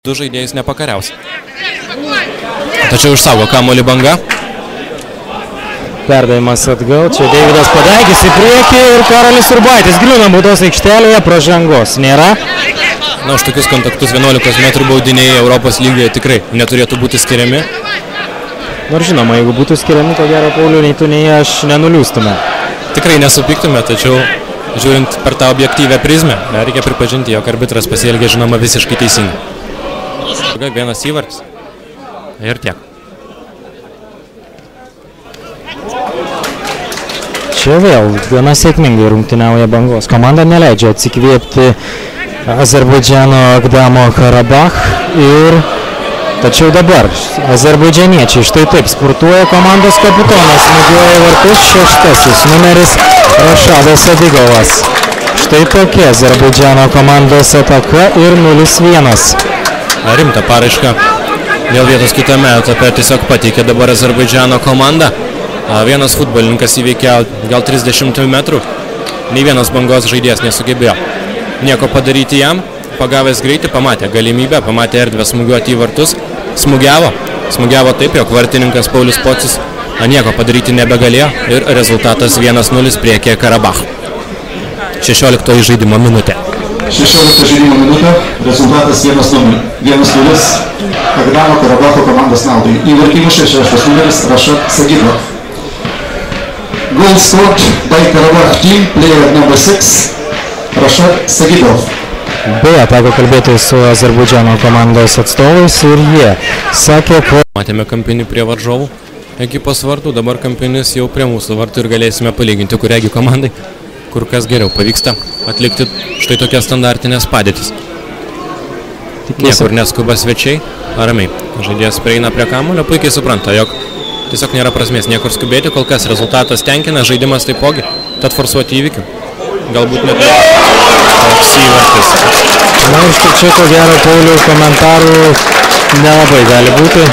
Du žaidėjus nepakariaus. Tačiau išsaugo kamuolį Banga. Perdavimas atgal, čia Deividas Padaikis į priekį ir Karolis Urbaitis griūna baudos aikštelėje, pražangos nėra. Na, už tokius kontaktus 11 metrų baudiniai Europos lygoje tikrai neturėtų būti skiriami. Nors žinoma, jeigu būtų skiriami, ko gero Paulių nei tu nei aš nenuliūstume. Tikrai nesupyktume, tačiau žiūrint per tą objektyvę prizmę, reikia pripažinti, jog arbitras pasielgė žinoma visiškai teisingai. Vienas įvartis ir tiek. Čia vėl gana sėkmingai rungtyniauja Bangos. Komanda neleidžia atsikvėpti Azerbaidžano Akdamo Karabach ir tačiau dabar azerbaidžaniečiai štai taip spurtuoja komandos kapitonas, smūgiuoja vartus šeštasis numeris Rašadas Sadigovas. Štai tokia Azerbaidžano komandos ataka ir 0-1. Rimta paraiška dėl vietos kitame etape tiesiog pateikė dabar Azerbaidžano komanda. Vienas futbolininkas įveikė gal 30 metrų, nei vienas Bangos žaidėjas nesugebėjo nieko padaryti jam. Pagavęs greitį, pamatė galimybę, pamatė erdvę smūgiuoti į vartus, smūgiavo taip, jog vartininkas Paulius Pocius nieko padaryti nebegalėjo ir rezultatas 1-0 priekyje Karabach. 16 žaidimo minutė. 16 žaidimo minutė, rezultatas 1-0 Akdamo Karabacho komandos naudai. Įvartimušė 6 numeris Rašad Sagidov. Goal scored by Karabach team, player number 6, Rašad Sagidov. Beje, teko kalbėti su Azerbaidžano komandos atstovais ir jie sakė, kad... Matėme kampinį prie varžovų ekipos vartų, dabar kampinis jau prie mūsų vartų ir galėsime palyginti, kuriagi komandai kur kas geriau pavyksta atlikti štai tokias standartinės padėtis. Niekur neskuba svečiai, ramiai. Žaidėjas prieina prie kamuolio, puikiai supranta, jog tiesiog nėra prasmės niekur skubėti, kol kas rezultatas tenkina, žaidimas taipogi, tad forsuoti įvykių. Galbūt net toks įvartis. Na, iš čia ko gero Paulių komentarų nelabai gali būti.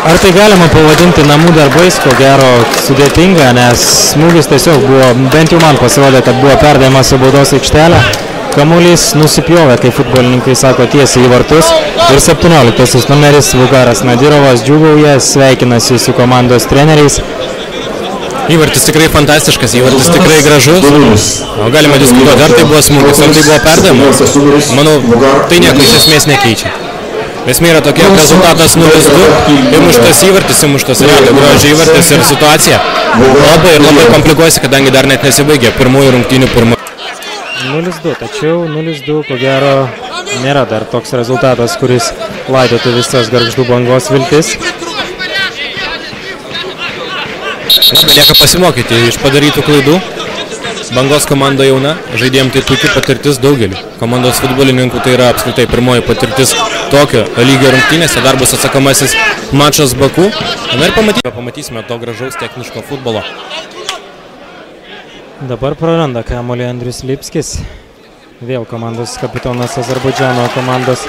Ar tai galima pavadinti namų darbais, ko gero sudėtinga, nes smūgis tiesiog buvo, bent jau man pasirodė, kad buvo perdavimas į baudos aikštelę. Kamuolys nusipjovė, kaip futbolininkai sako, tiesiai į vartus. Ir 17 numeris Vugaras Nadirovas džiūgauja, sveikinasi su komandos treneriais. Įvartis tikrai fantastiškas, įvartis tikrai gražus. O galima diskutuoti, ar tai buvo smūgis, ar tai buvo perdavimas. Manau, tai nieko iš esmės nekeičia. Esmė yra tokia, rezultatas 0-2, įmuštas įvartis, įmuštas realio grožio įvartis ir situacija labai komplikuojasi, kadangi dar net nesibaigė pirmųjų rungtynių pirmų. 0-2, tačiau 0-2 ko gero nėra dar toks rezultatas, kuris laidotų visas Gargždų Bangos viltis. Belieka pasimokyti iš padarytų klaidų. Bangos komanda jauna, žaidėjams tai puikia patirtis daugeliu. Komandos futbolininkų tai yra apskritai pirmoji patirtis tokio lygio rungtynėse, dar bus atsakomasis mačas Baku. Na ir pamatysime to gražaus techniško futbolo. Dabar praranda kamuolį Andrius Lipskis. Vėl komandos kapitonas Azerbaidžano komandos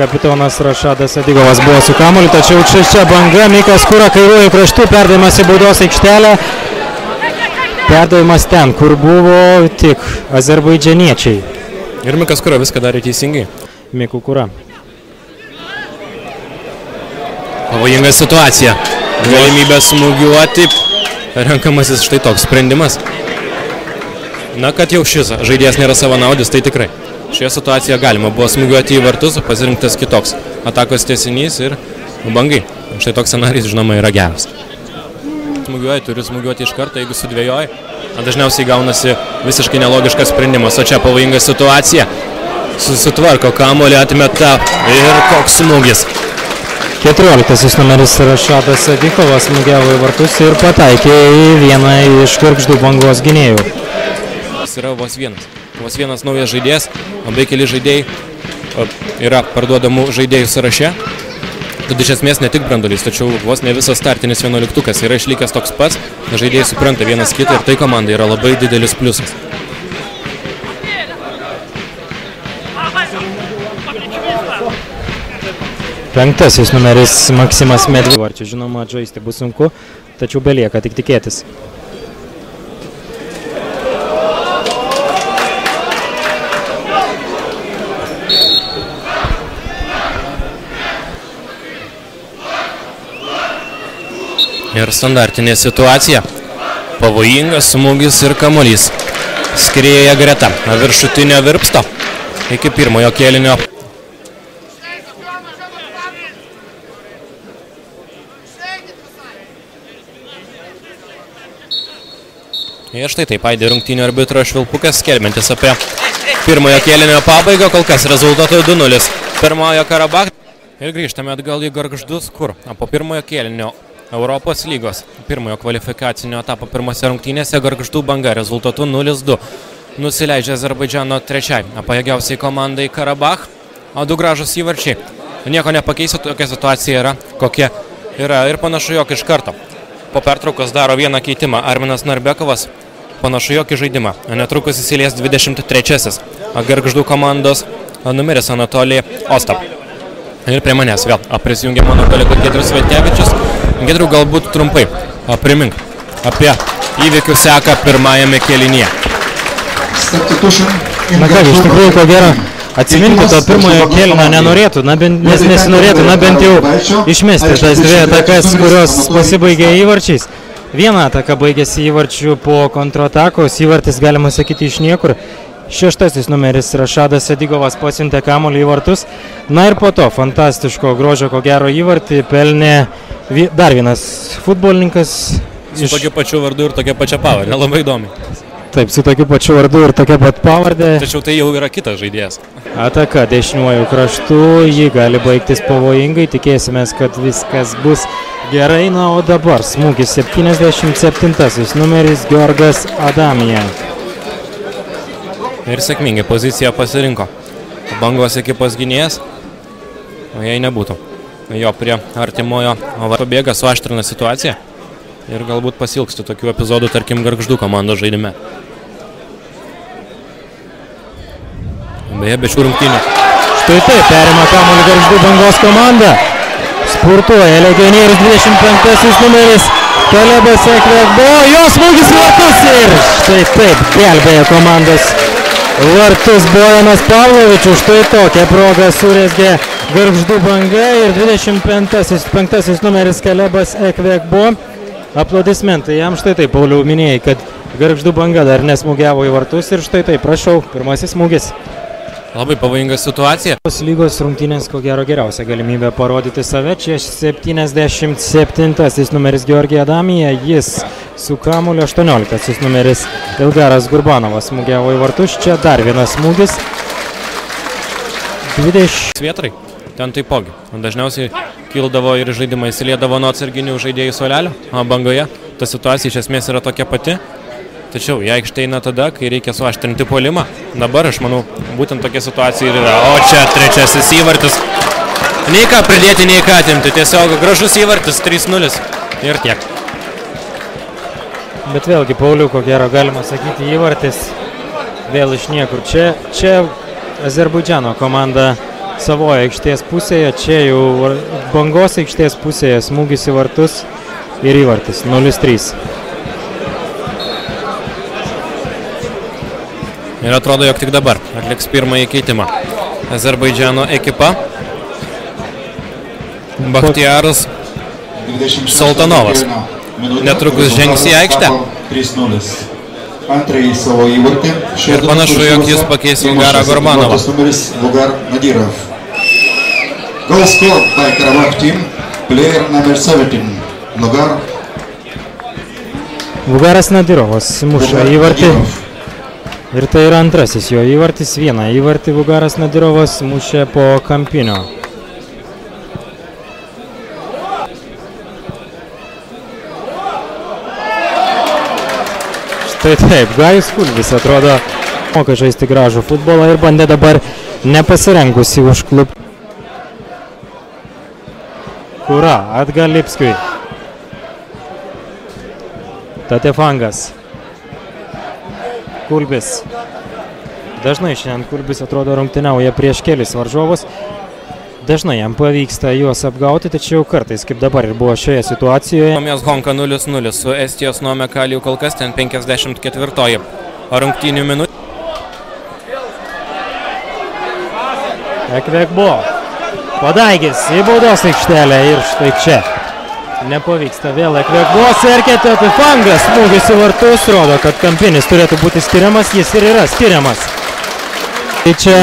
kapitonas Rašadas Sadigovas buvo su kamuoliu, tačiau čia Banga, Mikas Kura kairiuoju kraštu, perdavimas į baudos aikštelę. Perdavimas ten, kur buvo tik azerbaidžaniečiai. Ir Mikas Kura viską darė teisingai. Miku Kura. Pavojinga situacija. Galimybė smūgiuoti. Renkamasis štai toks sprendimas. Na, kad jau šis žaidėjas nėra savanaudis, tai tikrai. Šioje situacijoje galima buvo smūgiuoti į vartus, pasirinktas kitoks atakos tęsinys ir Bangai. Štai toks scenarijus, žinoma, yra geras. Smūgiuoji, turi smūgiuoti iš karto, jeigu sudvėjoji. Dažniausiai gaunasi visiškai nelogiškas sprendimas, o čia pavojinga situacija. Susitvarko kamuolį, atmeta ir koks smūgis. 14 numeris Rašadas Sadigovas smūgiavo į vartus ir pataikė į vieną iš Gargždų Bangos gynėjų. Jis yra vos vienas naujas žaidėjas, labai keli žaidėjai yra parduodamų žaidėjų sąraše. Tad iš esmės ne tik branduolys, tačiau vos ne visas startinis 11-ukas yra išlikęs toks pats, žaidėjai supranta vienas kitą ir tai komandai yra labai didelis pliusas. Penktasis numeris Maksimas Medvedevas. Čia žinoma, žaisti bus sunku, tačiau belieka tik tikėtis. Ir standartinė situacija. Pavojingas smūgis ir kamuolys. Skrieja greta viršutinio virpsto iki pirmojo kėlinio. Ir štai taip aidė rungtynių arbitro švilpukas, skelbiantis apie pirmojo kėlinio pabaigą, kol kas rezultatų 2-0. Pirmojo Karabach. Ir grįžtame atgal į Gargždus, kur po pirmojo kėlinio Europos lygos pirmojo kvalifikacinio etapo pirmose rungtynėse Gargždų Banga rezultatu 0-2 nusileidžia Azerbaidžano trečiai pajėgiausiai komandai Karabach, o 2 gražus įvarčiai. Nieko nepakeisiu, tokia situacija yra, kokia yra, ir panašu, jog iš karto po pertraukos daro vieną keitimą Arminas Narbekovas, panašu, jog į žaidimą netrukus įsilies 23-asis Gargždų komandos numeris Anatolij Ostap. Ir prie manęs vėl prisijungia mano kolega Giedrius Vaitkevičius. Giedriu, galbūt trumpai primink apie įvykių seką pirmajame kėlinyje. Na ką, iš tikrųjų, ko gero, atsiminti to pirmojo kėlinio nenorėtų, nes nesinorėtų, bent jau išmesti tas 2 atakas, kurios pasibaigė įvarčiais. Viena ataka baigėsi įvarčių po kontratakos, įvartis galima sakyti iš niekur. 6 numeris Rašadas Sadigovas pasiuntė kamuolį į vartus. Na ir po to fantastiško grožio, ko gero, įvartį pelnė dar vienas futbolininkas. Su tokiu pačiu vardu ir tokia pačia pavardė, labai įdomi. Taip, su tokiu pačiu vardu ir tokia pat pavardė. Tačiau tai jau yra kitas žaidėjas. Ataka dešiniuoju kraštu, ji gali baigtis pavojingai, tikėsimės, kad viskas bus gerai. Na, o dabar smūgis 77 numeris Georgas Adamija. Ir sėkmingai poziciją pasirinko Bangos ekipos gynėjas, o jei nebūtų jo prie artimojo pabėga, suaštrina situaciją ir galbūt pasilgstų tokių epizodų, tarkim, Gargždų komandos žaidime. Beje, be šių rungtynių. Štai taip, perima kamuolį Gargždų Bangos komanda. Spurtuoja legionierius 25 numeris Kalebas Ekvekbo. Jo smūgis vartus ir štai taip gelbėja komandos vartus Bojanas Pavlovičius. Štai tokią progą surezgė Gargždų Banga ir 25 numeris Kalebas Ekvekbo. Aplodismentai jam. Štai taip, Pauliau, minėjai, kad Gargždų Banga dar nesmūgiavo į vartus ir štai taip, prašau, pirmasis smūgis. Labai pavojinga situacija. Lygos rungtynės, ko gero, geriausia galimybė parodyti save. Čia 77 numeris Georgija Adamija, jis su kamuoliu 18 numeris Ilgaras Gurbanovas smūgiavo į vartus. Čia dar vienas smūgis. 20. Vietrai, ten taipogi. Dažniausiai kildavo ir žaidimai įsiliedavo nuo atsarginių žaidėjų suolelio, o Bangoje ta situacija iš esmės yra tokia pati. Tačiau jie aikštė eina tada, kai reikia suaštrinti puolimą. Dabar, aš manau, būtent tokia situacija ir yra. O čia trečiasis įvartis. Nei ką pridėti, nei ką atimti. Tiesiog gražus įvartis, 3-0 ir tiek. Bet vėlgi, Pauliau, ko gero galima sakyti, įvartis vėl iš niekur. Čia Azerbaidžano komanda savoje aikštės pusėje, čia jau Bangos aikštės pusėje smūgis į vartus ir įvartis 0-3. Ir atrodo, jog tik dabar atliks pirmąjį keitimą Azerbaidžano ekipa. Bakhtiaras Sultanovas netrukus žengs į aikštę. Ir panašu, jog jis pakeis Ilgarą Gurbanovą. Goal scored by Karabakh team, player number 17, Logar. Vugaras Nadirovas muša įvartį. Ir tai yra antrasis jo įvartis. Vieną įvartį Vugaras Nadirovas mušė po kampinio. Štai taip, Gajus Kulbis atrodo moka žaisti gražų futbolą ir bandė dabar nepasirengusi užklupti. Kura atgal Lipskiui. Tatefangas. Kulbis. Dažnai šiandien Kulbis atrodo rungtyniauja prieš kelis varžovus. Dažnai jam pavyksta juos apgauti, tačiau kartais, kaip dabar ir buvo šioje situacijoje. Suomijos Honka 0-0 su Estijos Nome Kalju, kol kas ten 54-oji rungtynių minutė. Ekvekbo. Padaigis į baudos aikštelę ir štai čia Nepavyksta vėl Ekvekbos ir Ketiopi Fangas. Smūgis į vartus rodo, kad kampinis turėtų būti skiriamas, jis ir yra skiriamas. Tai čia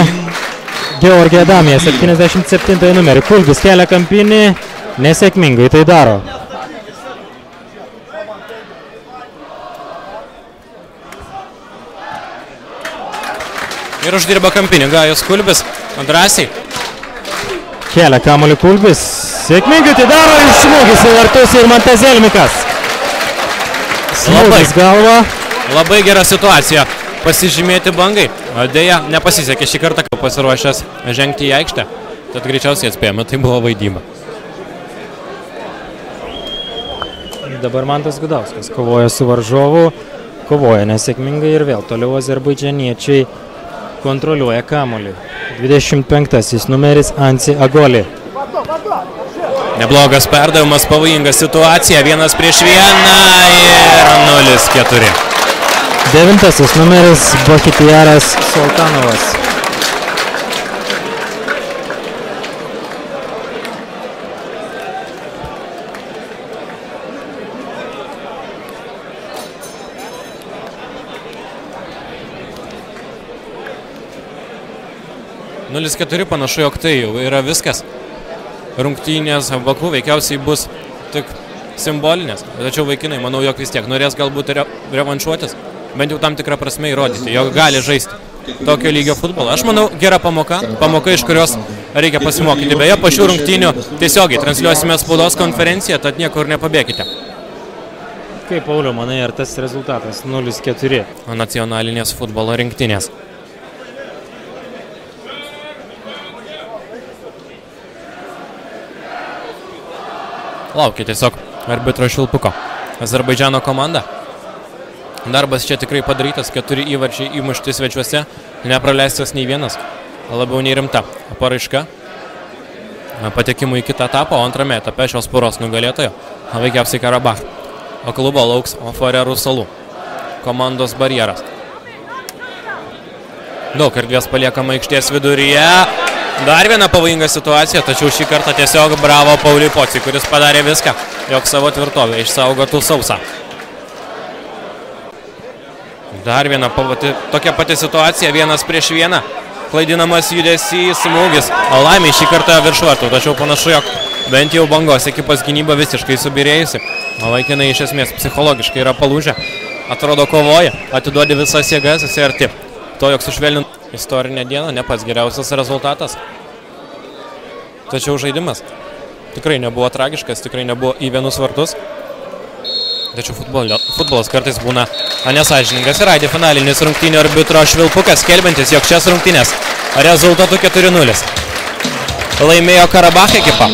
Georgija Adamija, 77 numerį. Kulbis kelia kampinį, nesėkmingai tai daro. Ir uždirba kampinį. Gajus Kulbis drąsiai. Kelia kamuolį Kulbis. Sėkmingai tai daro ir smūgis į vartus ir Mantas Zelmikas. Smūgis galva. Labai gera situacija pasižymėti Bangai. Deja, nepasisekė šį kartą, kai pasiruošęs žengti į aikštę. Tad greičiausiai atspėjame, tai buvo vaidyba. Dabar Mantas Gudauskas kovoja su varžovu. Kovoja nesėkmingai ir vėl toliau azerbaidžaniečiai kontroliuoja kamuolį. 25 numeris Ansi Agoli. Neblogas perdavimas, pavojinga situacija. 1-1 ir 0-4. 9 numeris Bohitiaras Sultanovas. Panašu, jog tai jau yra viskas. Rungtynės Baku veikiausiai bus tik simbolinės. Tačiau vaikinai, manau, jog vis tiek norės galbūt revanšuotis. Bent jau tam tikrą prasme įrodyti, jog gali žaisti tokio lygio futbolą. Aš manau, gera pamoka, iš kurios reikia pasimokyti. Beje, po šių rungtynių tiesiogiai transliuosime spaudos konferenciją, tad niekur nepabėkite. Kaip, Pauliau, manai, ar tas rezultatas 0-4? Nacionalinės futbolo rinktinės. Laukia tiesiog arbitro švilpuko. Azerbaidžano komanda. Darbas čia tikrai padarytas, 4 įvarčiai įmušti svečiuose, nepraleistas nei vienas, labiau nei rimta paraiška patekimų į kitą etapą, o antrame etape šios poros nugalėtojo veikiausiai Karabach. O klubo lauks Farerų salų komandos barjeras. Daug erdvės paliekama aikštės viduryje. Dar viena pavojinga situacija, tačiau šį kartą tiesiog bravo Pauliui Pociui, kuris padarė viską, jog savo tvirtovę išsaugotų sausą. Dar viena tokia pati situacija, 1-1. Klaidinamas judesys, smūgis. O laimiai šį kartą virš vartų, tačiau panašu, jog bent jau Bangos ekipos gynyba visiškai subirėjusi. O vaikinai iš esmės psichologiškai yra palūžę. Atrodo kovoja, atiduodi visas jėgas, esi arti. To, jog sušvelnint istorinę dieną, ne pats geriausias rezultatas. Tačiau žaidimas tikrai nebuvo tragiškas, tikrai nebuvo į vienus vartus. Tačiau futbolas kartais būna nesąžiningas. Ir aidi finalinis rungtynių arbitro švilpukas, skelbiantis, jog šias rungtynės rezultatu 4-0 laimėjo Karabach ekipa.